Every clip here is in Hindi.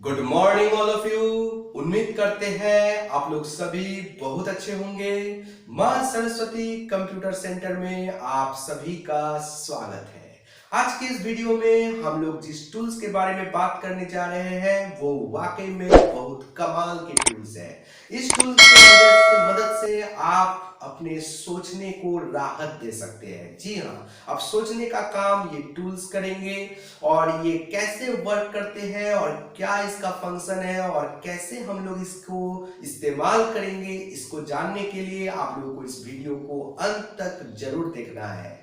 Good morning all of you. उम्मीद करते हैं आप लोग सभी बहुत अच्छे होंगे। मां सरस्वती कंप्यूटर सेंटर में आप सभी का स्वागत है। आज के इस वीडियो में हम लोग जिस टूल्स के बारे में बात करने जा रहे हैं वो वाकई में बहुत कमाल के टूल्स हैं। इस टूल्स की मदद से आप अपने सोचने को राहत दे सकते हैं। जी हाँ, अब सोचने का काम ये टूल्स करेंगे और ये कैसे वर्क करते हैं और क्या इसका फंक्शन है और कैसे हम लोग इसको इस्तेमाल करेंगे, इसको जानने के लिए आप लोगों को इस वीडियो को अंत तक जरूर देखना है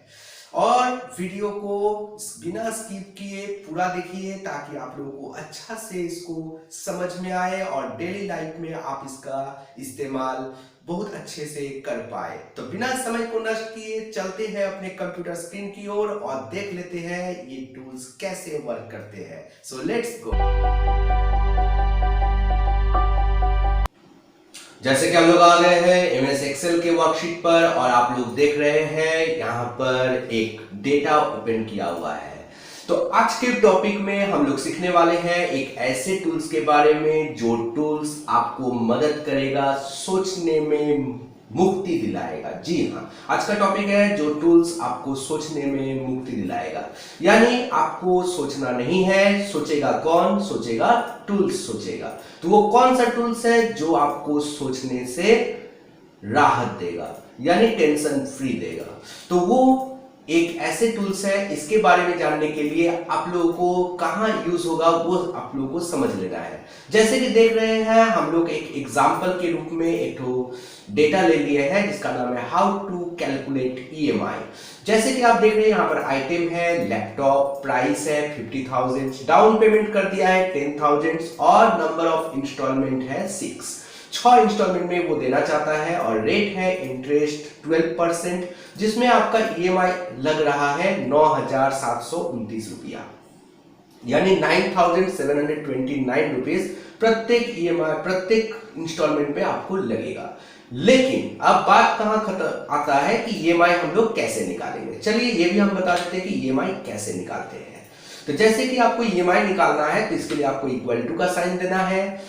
और वीडियो को बिना स्किप किए पूरा देखिए ताकि आप लोगों को अच्छा से इसको समझ में आए और डेली लाइफ में आप इसका इस्तेमाल बहुत अच्छे से कर पाए। तो बिना समय को नष्ट किए चलते हैं अपने कंप्यूटर स्क्रीन की ओर और देख लेते हैं ये टूल्स कैसे वर्क करते हैं। So let's go. जैसे कि हम लोग आ गए हैं एमएस एक्सेल के वर्कशीट पर और आप लोग देख रहे हैं यहाँ पर एक डेटा ओपन किया हुआ है। तो आज के टॉपिक में हम लोग सीखने वाले हैं एक ऐसे टूल्स के बारे में जो टूल्स आपको मदद करेगा, सोचने में मुक्ति दिलाएगा। जी हाँ, आज का टॉपिक है जो टूल्स आपको सोचने में मुक्ति दिलाएगा। यानी आपको सोचना नहीं है, सोचेगा कौन? सोचेगा टूल्स सोचेगा। तो वो कौन सा टूल्स है जो आपको सोचने से राहत देगा, यानी टेंशन फ्री देगा? तो वो एक ऐसे टूल्स है, इसके बारे में जानने के लिए आप लोगों को कहाँ यूज होगा वो आप लोगों को समझ लेना है। जैसे कि देख रहे हैं हम लोग एक एग्जाम्पल के रूप में एक डेटा ले लिए हैं जिसका नाम है हाउ टू कैलकुलेट ईएमआई। जैसे कि आप देख रहे हैं यहाँ पर आइटम है लैपटॉप, प्राइस है 50,000, डाउन पेमेंट कर दिया है 10,000 और नंबर ऑफ इंस्टॉलमेंट है 6 इंस्टॉलमेंट में वो देना चाहता है और रेट है इंटरेस्ट 12%, जिसमें आपका ईएमआई लग रहा है 9,729 रुपया, यानी 9,729 रुपीज प्रत्येक ईएमआई प्रत्येक इंस्टॉलमेंट पे आपको लगेगा। लेकिन अब बात कहां आता है कि ईएमआई हम लोग कैसे निकालेंगे। चलिए ये भी हम बता देते हैं कि ईएमआई कैसे निकालते हैं। तो जैसे कि आपको ईएमआई निकालना है तो इसके लिए आपको इक्वल टू का साइन देना है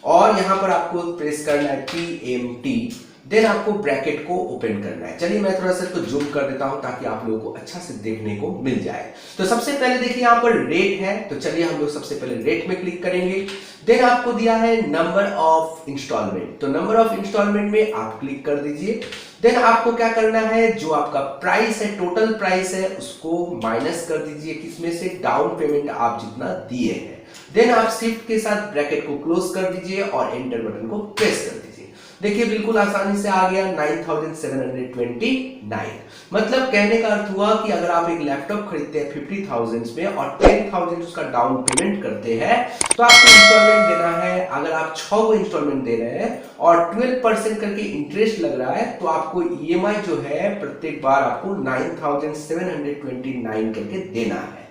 और यहां पर आपको प्रेस करना है PMT, देन आपको ब्रैकेट को ओपन करना है। चलिए मैं थोड़ा सा इसको जूम कर देता हूं ताकि आप लोगों को अच्छा से देखने को मिल जाए। तो सबसे पहले देखिए यहां पर रेट है, तो चलिए हम लोग सबसे पहले रेट में क्लिक करेंगे। देन आपको दिया है नंबर ऑफ इंस्टॉलमेंट, तो नंबर ऑफ इंस्टॉलमेंट में आप क्लिक कर दीजिए। देन आपको क्या करना है, जो आपका प्राइस है, टोटल प्राइस है, उसको माइनस कर दीजिए किसमें से, डाउन पेमेंट आप जितना दिए हैं। देन आप शिफ्ट के साथ ब्रैकेट को क्लोज कर दीजिए और एंटर बटन को प्रेस कर दीजिए। देखिए बिल्कुल आसानी से आ गया 9,729। मतलब कहने का अर्थ हुआ कि अगर आप एक लैपटॉप खरीदते हैं 50,000 में और 10,000 उसका डाउन पेमेंट करते हैं तो आपको इंस्टॉलमेंट देना है। अगर आप 6 को इंस्टॉलमेंट दे रहे हैं और 12% करके इंटरेस्ट लग रहा है तो आपको ईएमआई जो है प्रत्येक बार आपको 9,729 करके देना है।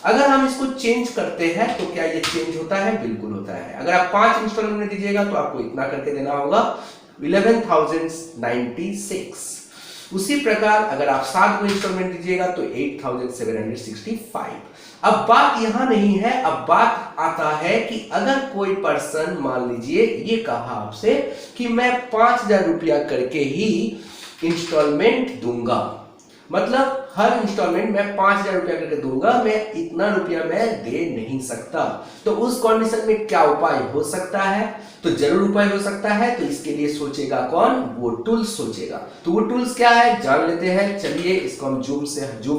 अगर हम इसको चेंज करते हैं तो क्या ये चेंज होता है? बिल्कुल होता है। अगर आप 5 इंस्टॉलमेंट में दीजिएगा तो आपको इतना करके देना होगा 11,096। उसी प्रकार अगर आप 7 को इंस्टॉलमेंट दीजिएगा तो 8,765। अब बात यहां नहीं है, अब बात आता है कि अगर कोई पर्सन मान लीजिए ये कहा आपसे कि मैं 5,000 रुपया करके ही इंस्टॉलमेंट दूंगा, मतलब हर इंस्टॉलमेंट मैं 5,000 रुपया करके दूंगा, मैं इतना रुपया मैं दे नहीं सकता। तो उस कंडीशन में क्या उपाय हो सकता है? तो जरूर उपाय हो सकता है। तो इसके लिए सोचेगा कौन? वो टूल्स सोचेगा। तो वो टूल्स क्या है जान लेते हैं। चलिए इसको हम जूम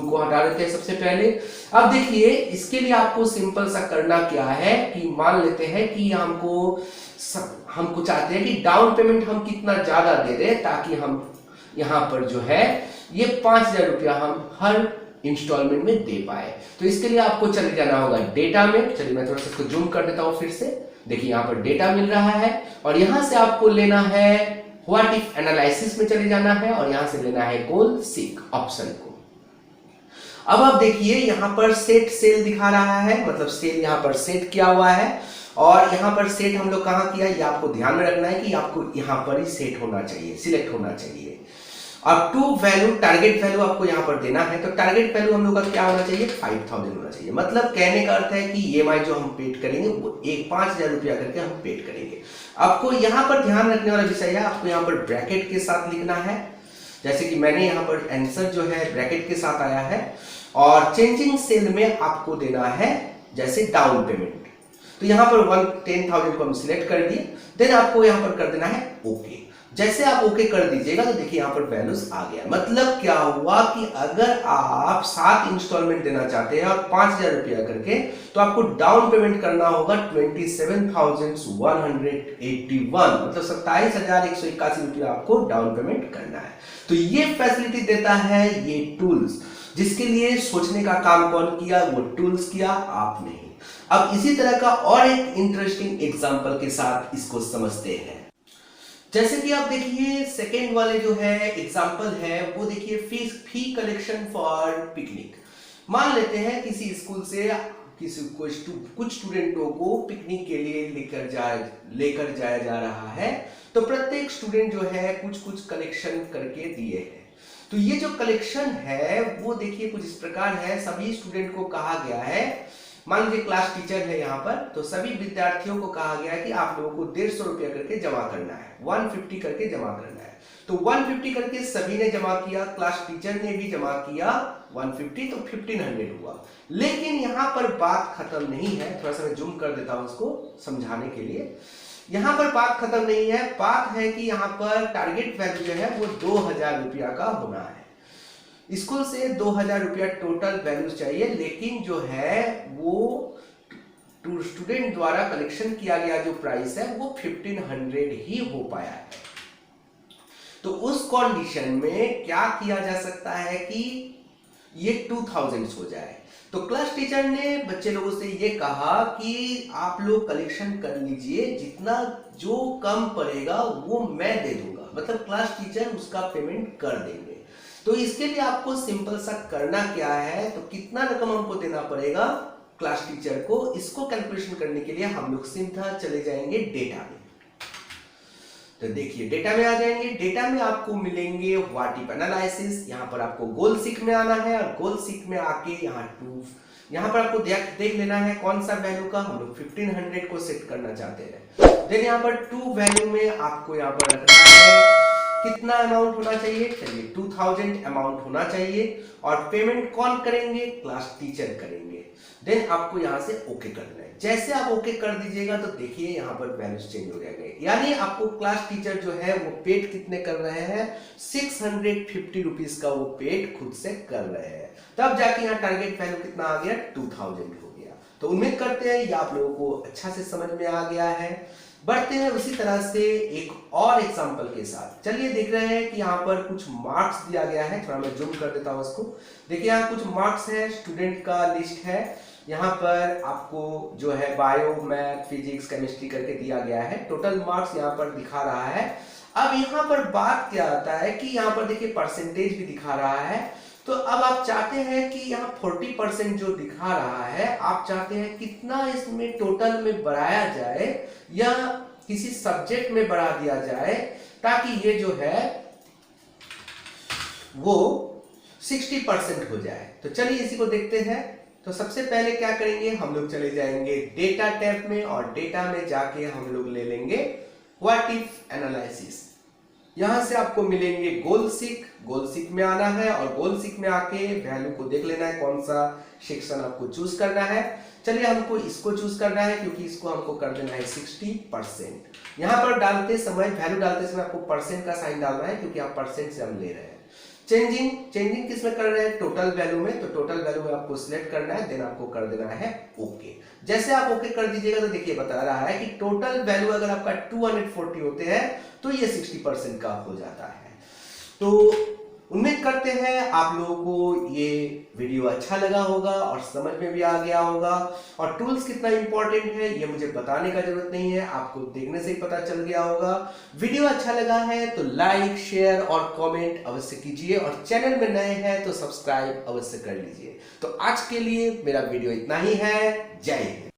को हटा देते हैं सबसे पहले। अब देखिए इसके लिए आपको सिंपल सा करना क्या है कि मान लेते हैं कि हमको चाहते हैं कि डाउन पेमेंट हम कितना ज्यादा दे दें ताकि हम यहां पर जो है ये 5,000 रुपया हम हर इंस्टॉलमेंट में दे पाए। तो इसके लिए आपको चले जाना होगा डेटा में। चलिए मैं थोड़ा सा इसको जूम कर देता हूं फिर से। देखिए यहां पर डेटा मिल रहा है और यहां से आपको लेना है व्हाट इफ एनालिसिस में चले जाना है और यहां से लेना है गोल सीक ऑप्शन को। अब आप देखिए यहां पर सेट सेल दिखा रहा है, मतलब सेल यहां पर सेट किया हुआ है और यहां पर सेट हम लोग कहां किया ये आपको ध्यान में रखना है कि आपको यहां पर ही सेट होना चाहिए, सिलेक्ट होना चाहिए। और टू वैल्यू टारगेट वैल्यू आपको यहाँ पर देना है, तो टारगेट वैल्यू हम लोग का क्या होना चाहिए, 5000 होना चाहिए। मतलब कहने का अर्थ है कि ईएमआई जो हम पेड करेंगे वो 5000 रुपया करके हम पेड करेंगे। आपको यहाँ पर ध्यान रखने वाला विषय है, आपको यहाँ पर ब्रैकेट के साथ लिखना है, जैसे कि मैंने यहाँ पर आंसर जो है ब्रैकेट के साथ आया है, और चेंजिंग सेल में आपको देना है जैसे डाउन पेमेंट। तो यहाँ पर 10,000 को हम सिलेक्ट कर दिए, देन आपको यहाँ पर कर देना है ओके। जैसे आप ओके कर दीजिएगा तो देखिए यहाँ पर वैल्यूज आ गया। मतलब क्या हुआ कि अगर आप 7 इंस्टॉलमेंट देना चाहते हैं और 5000 रुपया करके, तो आपको डाउन पेमेंट करना होगा 27,181, मतलब 27,181 रुपया आपको डाउन पेमेंट करना है। तो ये फैसिलिटी देता है ये टूल्स, जिसके लिए सोचने का काम कौन किया, वो टूल्स किया, आप नहीं। अब इसी तरह का और एक इंटरेस्टिंग एग्जांपल के साथ इसको समझते हैं। जैसे कि आप देखिए सेकेंड वाले जो है एग्जांपल है, वो देखिए फी कलेक्शन फॉर पिकनिक। मान लेते हैं किसी स्कूल से कुछ स्टूडेंटों को पिकनिक के लिए लेकर जाया जा रहा है, तो प्रत्येक स्टूडेंट जो है कुछ कलेक्शन करके दिए हैं। तो ये जो कलेक्शन है वो देखिए कुछ इस प्रकार है। सभी स्टूडेंट को कहा गया है, मान लीजिए क्लास टीचर है यहाँ पर, तो सभी विद्यार्थियों को कहा गया है कि आप लोगों को 150 रुपया करके जमा करना है, 150 करके जमा करना है। तो 150 करके सभी ने जमा किया, क्लास टीचर ने भी जमा किया 150, तो 1500 हुआ। लेकिन यहाँ पर बात खत्म नहीं है, थोड़ा सा मैं जूम कर देता हूँ उसको समझाने के लिए। यहाँ पर बात खत्म नहीं है, बात है कि यहाँ पर टारगेट वैल्यू जो है वो 2000 रुपया का होना है। स्कूल से 2000 रुपया टोटल वैल्यू चाहिए, लेकिन जो है वो स्टूडेंट द्वारा कलेक्शन किया गया जो प्राइस है वो 1500 ही हो पाया है। तो उस कंडीशन में क्या किया जा सकता है कि ये 2000 हो जाए। तो क्लास टीचर ने बच्चे लोगों से ये कहा कि आप लोग कलेक्शन कर लीजिए, जितना जो कम पड़ेगा वो मैं दे दूंगा, मतलब क्लास टीचर उसका पेमेंट कर देंगे। तो इसके लिए आपको सिंपल सा करना क्या है, तो कितना रकम हमको देना पड़ेगा क्लास टीचर को, इसको कैलकुलेशन करने के लिए हम लोग सीधा चले जाएंगे डेटा में। तो देखिए डेटा में आ जाएंगे, डेटा में आपको मिलेंगे व्हाट इफ एनालिसिस। यहाँ पर आपको गोल सीक में आना है, और गोल सीक में आके यहाँ पर आपको देख लेना है कौन सा वैल्यू का हम लोग 1500 को सेट करना चाहते हैं। देन यहाँ पर टू वैल्यू में आपको यहाँ पर रखना है कितना अमाउंट होना चाहिए, चलिए 2000 अमाउंट होना चाहिए, और पेमेंट कौन करेंगे, क्लास टीचर करेंगे। देन आपको यहाँ से ओके कर देना है। जैसे आप ओके कर दीजिएगा तो देखिए यहाँ पर वैल्यूज चेंज हो जाएंगे, यानी आपको क्लास टीचर जो है वो पेड कितने कर रहे हैं, 650 रुपीज का वो पेड खुद से कर रहे हैं। तब जाके यहाँ टारगेट वैल्यू कितना आ गया, 2000 हो गया। तो उम्मीद करते हैं ये आप लोगों को अच्छा से समझ में आ गया है। बढ़ते हैं उसी तरह से एक और एग्जांपल के साथ। चलिए देख रहे हैं कि यहाँ पर कुछ मार्क्स दिया गया है, थोड़ा मैं जूम कर देता हूँ इसको। देखिए यहाँ कुछ मार्क्स है, स्टूडेंट का लिस्ट है। यहाँ पर आपको जो है बायो, मैथ, फिजिक्स, केमिस्ट्री करके दिया गया है। टोटल मार्क्स यहाँ पर दिखा रहा है। अब यहाँ पर बात क्या आता है कि यहाँ पर देखिए परसेंटेज भी दिखा रहा है। तो अब आप चाहते हैं कि यहाँ 40% जो दिखा रहा है, आप चाहते हैं कितना इसमें टोटल में बढ़ाया जाए या किसी सब्जेक्ट में बढ़ा दिया जाए, ताकि ये जो है वो 60% हो जाए। तो चलिए इसी को देखते हैं। तो सबसे पहले क्या करेंगे, हम लोग चले जाएंगे डेटा टैब में, और डेटा में जाके हम लोग ले लेंगे व्हाट इफ एनालिसिस। यहां से आपको मिलेंगे गोल सीक में आना है, और गोल सीक में आके वैल्यू को देख लेना है कौन सा सेक्शन आपको चूज करना है। चलिए हमको इसको चूज करना है, क्योंकि इसको हमको कर देना है 60%। यहाँ पर डालते समय, वैल्यू डालते समय आपको परसेंट का साइन डालना है, क्योंकि आप परसेंट से हम ले रहे हैं। चेंजिंग किस में कर रहे हैं, टोटल वैल्यू में। तो टोटल वैल्यू में आपको सिलेक्ट करना है, देन आपको कर देना है ओके। जैसे आप ओके कर दीजिएगा तो देखिए बता रहा है कि टोटल वैल्यू अगर आपका 240 होते हैं तो ये 60% का हो जाता है। तो उम्मीद करते हैं आप लोगों को ये वीडियो अच्छा लगा होगा और समझ में भी आ गया होगा। और टूल्स कितना इंपॉर्टेंट है ये मुझे बताने का जरूरत नहीं है, आपको देखने से ही पता चल गया होगा। वीडियो अच्छा लगा है तो लाइक, शेयर और कमेंट अवश्य कीजिए, और चैनल में नए हैं तो सब्सक्राइब अवश्य कर लीजिए। तो आज के लिए मेरा वीडियो इतना ही है। जय हिंद।